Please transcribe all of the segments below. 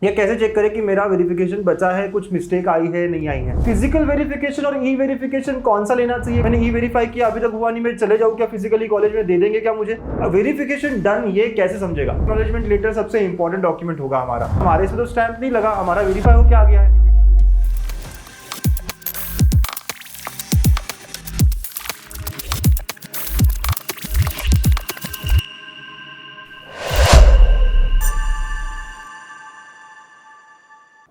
या कैसे चेक करें कि मेरा वेरिफिकेशन बचा है, कुछ मिस्टेक आई है नहीं आई है। फिजिकल वेरिफिकेशन और ई वेरिफिकेशन कौन सा लेना चाहिए? मैंने ई वेरीफाई किया, अभी तक हुआ नहीं, मैं चले जाऊँ क्या फिजिकली कॉलेज में? दे देंगे क्या मुझे? वेरिफिकेशन डन ये कैसे समझेगा? एक्नॉलेजमेंट लेटर सबसे इंपॉर्टेंट डॉक्यूमेंट होगा हमारे इसमें तो स्टैंप नहीं लगा, हमारा वेरीफाई होकर आ गया है।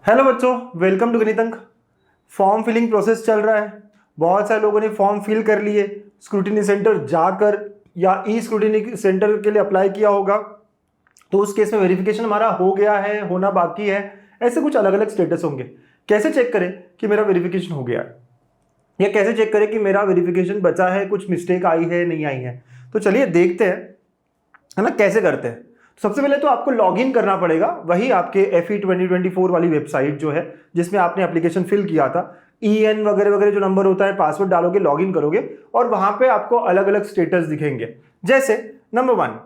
हेलो बच्चों, वेलकम टू गणित अंक। फॉर्म फिलिंग प्रोसेस चल रहा है। बहुत सारे लोगों ने फॉर्म फिल कर लिए, स्क्रूटिनी सेंटर जाकर या ई स्क्रूटिनी सेंटर के लिए अप्लाई किया होगा, तो उस केस में वेरिफिकेशन हमारा हो गया है, होना बाकी है। ऐसे कुछ अलग अलग स्टेटस होंगे। कैसे चेक करें कि मेरा वेरिफिकेशन हो गया है, या कैसे चेक करें कि मेरा वेरिफिकेशन बचा है, कुछ मिस्टेक आई है नहीं आई है? तो चलिए देखते हैं, है ना, कैसे करते हैं। सबसे पहले तो आपको लॉगिन करना पड़ेगा, वही आपके FE 2024 वाली वेबसाइट जो है जिसमें आपने एप्लीकेशन फिल किया था। EN वगैरह वगैरह जो नंबर होता है, पासवर्ड डालोगे, लॉगिन करोगे और वहां पे आपको अलग अलग स्टेटस दिखेंगे। जैसे नंबर 1,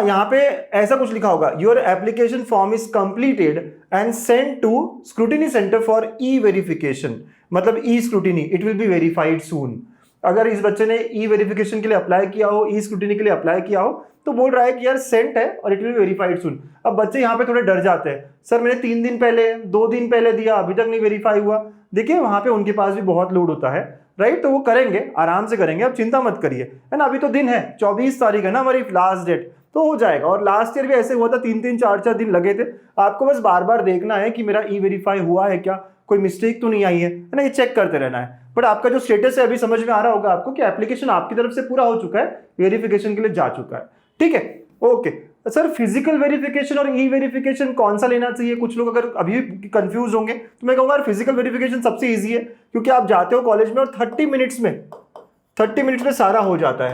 यहाँ पे ऐसा कुछ लिखा होगा, your application form is completed and send to scrutiny centre for e verification. मतलब e scrutiny, it will be verified soon. अगर इस बच्चे ने ई वेरिफिकेशन के लिए अप्लाई किया हो, ई स्क्रूटिनी के लिए अप्लाई किया हो, तो बोल रहा है कि यार सेंट है और इट विल बी वेरीफाइड सून। अब बच्चे यहाँ पे थोड़े डर जाते हैं, सर मैंने 3 दिन पहले 2 दिन पहले दिया, अभी तक नहीं वेरीफाई हुआ। देखिए वहां पे उनके पास भी बहुत लोड होता है, राइट? तो वो करेंगे, आराम से करेंगे, अब चिंता मत करिए, है ना। अभी तो दिन है, 24 तारीख है ना हमारी लास्ट डेट, तो हो जाएगा। और लास्ट ईयर भी ऐसे हुआ था, 3-3 4-4 दिन लगे थे। आपको बस बार बार देखना है कि मेरा ई वेरीफाई हुआ है क्या, कोई मिस्टेक तो नहीं आई है ना, ये चेक करते रहना है। बट आपका जो स्टेटस है अभी समझ में आ रहा होगा आपको कि एप्लीकेशन आपकी तरफ से पूरा हो चुका है, वेरिफिकेशन के लिए जा चुका है, ठीक है, ओके। सर फिजिकल वेरिफिकेशन और ई वेरिफिकेशन कौन सा लेना चाहिए? कुछ लोग अगर अभी कंफ्यूज होंगे तो मैं कहूंगा फिजिकल वेरिफिकेशन सबसे इजी है, क्योंकि आप जाते हो कॉलेज में और 30 मिनट्स में सारा हो जाता है।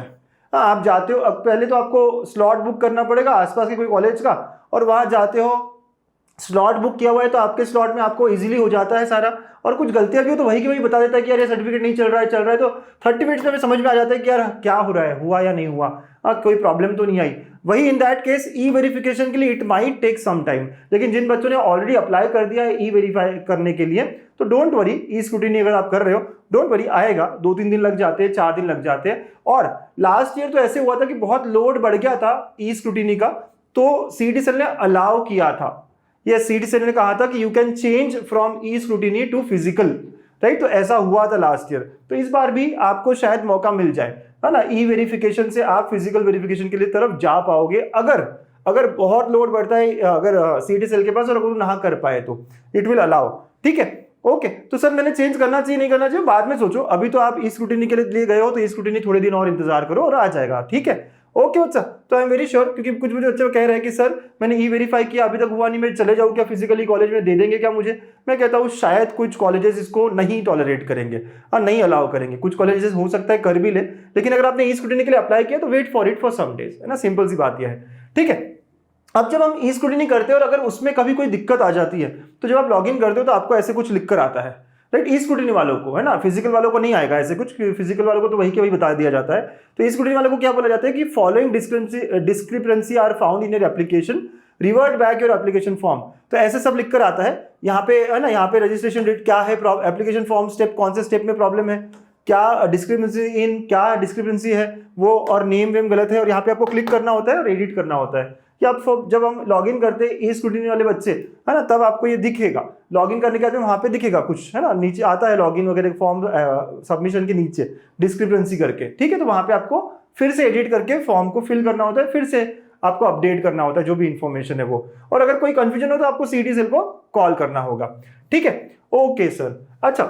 हाँ, आप जाते हो, अब पहले तो आपको स्लॉट बुक करना पड़ेगा आसपास के कोई कॉलेज का, और वहां जाते हो, स्लॉट बुक किया हुआ है तो आपके स्लॉट में आपको इजीली हो जाता है सारा। और कुछ गलतियां भी हो तो वही की वही बता देता है कि यार ये सर्टिफिकेट नहीं चल रहा है, तो 30 मिनट्स में समझ में आ जाता है कि यार क्या हो रहा है, हुआ या नहीं हुआ, कोई प्रॉब्लम तो नहीं आई। वही in that case e verification के लिए it might take some time, लेकिन जिन बच्चों ने ऑलरेडी अप्लाई कर दिया है ई वेरीफाई करने के लिए, तो डोंट वरी, ई स्क्रूटिनी अगर आप कर रहे हो, डोंट वरी, आएगा। 2-3 दिन लग जाते हैं, 4 दिन लग जाते हैं। और लास्ट ईयर तो ऐसे हुआ था कि बहुत लोड बढ़ गया था ई स्क्रूटिनी का, तो सीटी सेल ने अलाउ किया था, ये सीटी सेल ने कहा था कि you can change from e scrutiny to physical, right? तो ऐसा हुआ था लास्ट ईयर, तो इस बार भी आपको शायद मौका मिल जाए, है ना, ई वेरिफिकेशन से आप फिजिकल वेरिफिकेशन के लिए तरफ जा पाओगे। अगर बहुत लोड बढ़ता है, अगर सीटी सेल के पास और अगर ना कर पाए तो इट विल अलाउ, ठीक है, ओके। तो सर मैंने चेंज करना चाहिए नहीं करना चाहिए, बाद में सोचो, अभी तो आप ई स्क्रूटिनी के लिए गए हो, तो ई स्क्रूटिनी थोड़े दिन और इंतजार करो और आ जाएगा, ठीक है, ओके बच्चा। तो आई एम वेरी श्योर, क्योंकि कुछ मुझे बच्चे कह रहे हैं कि सर मैंने ई वेरीफाई किया, अभी तक हुआ नहीं, मैं चले जाऊँ क्या फिजिकली कॉलेज में? दे देंगे क्या मुझे? मैं कहता हूँ शायद कुछ कॉलेजेस इसको नहीं टॉलरेट करेंगे और नहीं अलाउ करेंगे। कुछ कॉलेजेस हो सकता है कर भी ले, लेकिन अगर आपने ई स्क्रूटिनी के लिए अप्लाई किया तो wait for it for some days, है ना, सिंपल सी बात यह है, ठीक है। अब जब हम ई स्क्रूटिनी करते हैं और अगर उसमें कभी कोई दिक्कत आ जाती है, तो जब आप लॉगिन करते हो तो आपको ऐसे कुछ लिख कर आता है, राइट? ई स्क्रूटिनी वालों को, है ना, फिजिकल वालों को नहीं आएगा ऐसे कुछ, फिजिकल वालों को तो वही के वही बता दिया जाता है। तो ई स्क्रूटिनी वालों को क्या बोला जाता है कि following discrepancy are found in your application, revert back your application form. तो ऐसे सब लिखकर आता है यहाँ पे, है ना, यहाँ पे रजिस्ट्रेशन डेट क्या है, एप्लीकेशन फॉर्म स्टेप, कौन से स्टेप में प्रॉब्लम है, क्या डिस्क्रिपेंसी इन, क्या डिस्क्रिपेंसी है वो, और नेम वेम गलत है, और यहाँ पे आपको क्लिक करना होता है और एडिट करना होता है। या जब हम लॉगिन करते हैं ई स्क्रूटिनी वाले बच्चे, है ना, तब आपको ये दिखेगा, लॉगिन करने के बाद वहां पे दिखेगा कुछ, है ना, नीचे आता है लॉगिन वगैरह फॉर्म सबमिशन के नीचे डिस्क्रिपेंसी करके, ठीक है। तो वहां पे आपको फिर से एडिट करके फॉर्म को फिल करना होता है, फिर से आपको अपडेट करना होता है जो भी इंफॉर्मेशन है वो। और अगर कोई कंफ्यूजन हो तो आपको सीटी सेल को कॉल करना होगा, ठीक है, ओके सर। अच्छा,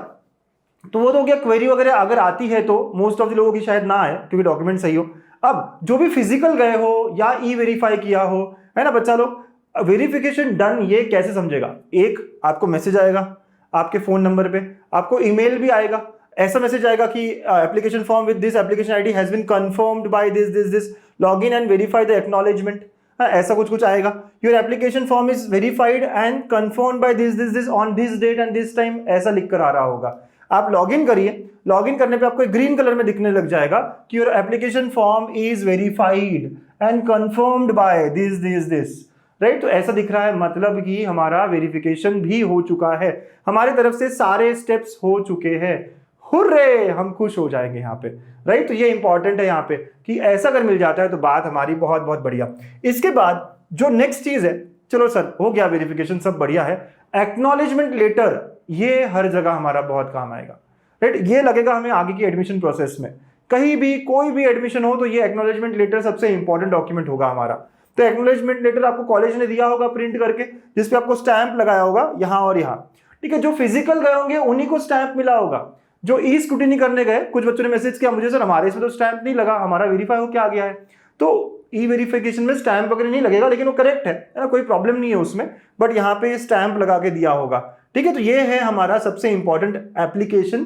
तो वो तो हो गया। क्वेरी वगैरह अगर आती है तो मोस्ट ऑफ द लोगों की शायद ना आए, क्योंकि डॉक्यूमेंट सही हो। अब जो भी फिजिकल गए हो या ई वेरीफाई किया हो, है ना बच्चा लोग, वेरिफिकेशन डन ये कैसे समझेगा? एक, आपको मैसेज आएगा आपके फोन नंबर पे, आपको ईमेल भी आएगा, ऐसा मैसेज आएगा कि application form with this application ID has been confirmed by this log in and verify the acknowledgement, ऐसा कुछ आएगा। Your application form is verified and confirmed by this on this date and this time, ऐसा लिख कर आ रहा होगा। आप login करिए, लॉगिन करने पे आपको ग्रीन कलर में दिखने लग जाएगा कि your application form is verified and confirmed by this, right. तो ऐसा दिख रहा है, मतलब कि हमारा वेरिफिकेशन भी हो चुका है, हमारी तरफ से सारे स्टेप्स हो चुके हैं। हुर्रे, हम खुश हो जाएंगे यहाँ पे, राइट। तो ये इंपॉर्टेंट है यहाँ पे कि ऐसा अगर मिल जाता है तो बात हमारी बहुत बहुत बढ़िया। इसके बाद जो नेक्स्ट चीज है, चलो सर हो गया वेरिफिकेशन, सब बढ़िया है। एक्नॉलेजमेंट लेटर, ये हर जगह हमारा बहुत काम आएगा, राइट। ये लगेगा हमें आगे की एडमिशन प्रोसेस में, कहीं भी कोई भी एडमिशन हो तो ये एक्नॉलेजमेंट लेटर सबसे इंपॉर्टेंट डॉक्यूमेंट होगा हमारा। तो एक्नॉलेजमेंट लेटर आपको कॉलेज ने दिया होगा प्रिंट करके, जिसपे आपको स्टैंप लगाया होगा यहाँ और यहाँ, ठीक है। जो फिजिकल गए होंगे उन्हीं को स्टैंप मिला होगा, जो ई स्क्रूटिनी करने गए, कुछ बच्चों ने मैसेज किया मुझे सर हमारे इसमें तो स्टैंप नहीं लगा, हमारा वेरीफाई हो क्या आ गया है। तो ई वेरिफिकेशन में स्टैंप वगैरह नहीं लगेगा, लेकिन वो करेक्ट है ना, कोई प्रॉब्लम नहीं है उसमें, बट यहाँ पे स्टैंप लगा के दिया होगा, ठीक है। तो ये है हमारा सबसे इंपॉर्टेंट एप्लीकेशन।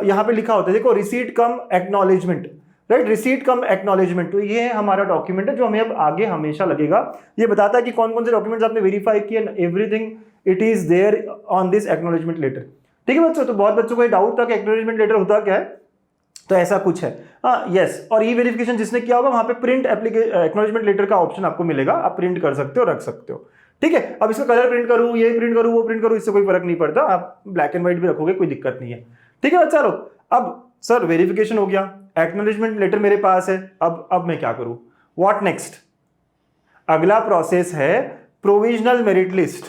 यहाँ पे लिखा होता है देखो, रिसीट कम एक्नॉलेजमेंट, राइट, रिसीट कम एक्नॉलेजमेंट। तो ये हमारा डॉक्यूमेंट है जो हमें अब आगे हमेशा लगेगा। ये बताता है कि कौन कौन से डॉक्यूमेंट्स आपने वेरीफाई किए, everything it is there on this acknowledgement letter, ठीक है बच्चों। तो बहुत बच्चों को ये डाउट था कि एक्नॉलेजमेंट लेटर होता क्या है, तो ऐसा कुछ है, हाँ यस। और ई वेरिफिकेशन जिसने किया होगा वहां पे प्रिंट एक्नॉलेजमेंट लेटर का ऑप्शन आपको मिलेगा, आप प्रिंट कर सकते हो, रख सकते हो, ठीक है। अब इसका कलर प्रिंट करूं, ये प्रिंट करूं, वो प्रिंट करूं, इससे कोई फर्क नहीं पड़ता, आप ब्लैक एंड व्हाइट भी रखोगे, कोई दिक्कत नहीं है, ठीक है बच्चा लोग। अब सर वेरिफिकेशन हो गया, एक्नॉलेजमेंट लेटर मेरे पास है, अब मैं क्या करूं, व्हाट नेक्स्ट। अगला प्रोसेस है प्रोविजनल मेरिट लिस्ट,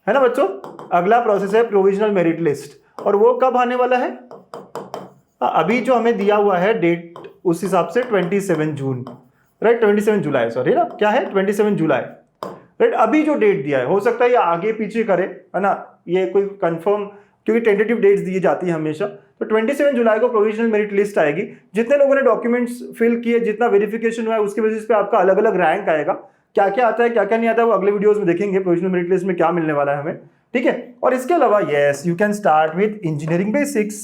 है ना बच्चों। अगला प्रोसेस है प्रोविजनल मेरिट लिस्ट, और वो कब आने वाला है, अभी जो हमें दिया हुआ है डेट उस हिसाब से 27 जून, राइट, 27 जुलाई, सॉरी ना, क्या है 27 जुलाई, राइट। अभी जो डेट दिया है, हो सकता है ये आगे पीछे करे, है ना, ये कोई कंफर्म, क्योंकि टेंटेटिव डेट्स दी जाती है हमेशा। तो 27 जुलाई को प्रोविजनल मेरिट लिस्ट आएगी। जितने लोगों ने डॉक्यूमेंट्स फिल किए, जितना वेरिफिकेशन हुआ है, उसके बेसिस पे आपका अलग अलग रैंक आएगा। क्या क्या आता है क्या क्या नहीं आता है वो अगले वीडियोस में देखेंगे, प्रोविजनल मेरिट लिस्ट में क्या मिलने वाला है हमें, ठीक है। और इसके अलावा yes, you can start with engineering basics,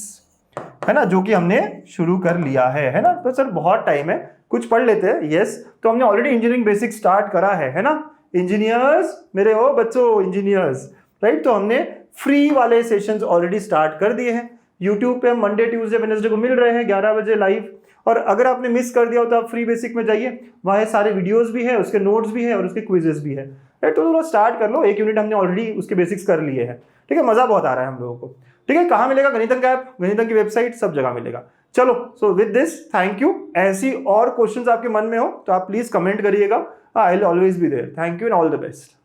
है ना, जो कि हमने शुरू कर लिया है ना। तो सर बहुत टाइम है, कुछ पढ़ लेते हैं, यस। तो हमने ऑलरेडी इंजीनियरिंग बेसिक्स स्टार्ट करा है ना, इंजीनियर्स मेरे हो बच्चों, इंजीनियर्स, राइट। तो हमने फ्री वाले सेशंस ऑलरेडी स्टार्ट कर दिए हैं, यूट्यूब पे हम मंडे ट्यूसडे वेडनेसडे को मिल रहे हैं 11 बजे लाइव। और अगर आपने मिस कर दिया हो तो आप फ्री बेसिक में जाइए, वहाँ सारे वीडियोस भी है, उसके नोट्स भी है और उसके क्विजेस भी है, राइट। तो थोड़ा स्टार्ट कर लो, एक यूनिट हमने ऑलरेडी उसके बेसिक्स कर लिए हैं, ठीक है। मजा बहुत आ रहा है हम लोगों को, ठीक है। कहाँ मिलेगा, गणितंक ऐप, गणितंक की वेबसाइट, सब जगह मिलेगा। चलो, so with this thank you. ऐसी और क्वेश्चंस आपके मन में हो तो आप प्लीज कमेंट करिएगा, I will always be there. Thank you and all the best.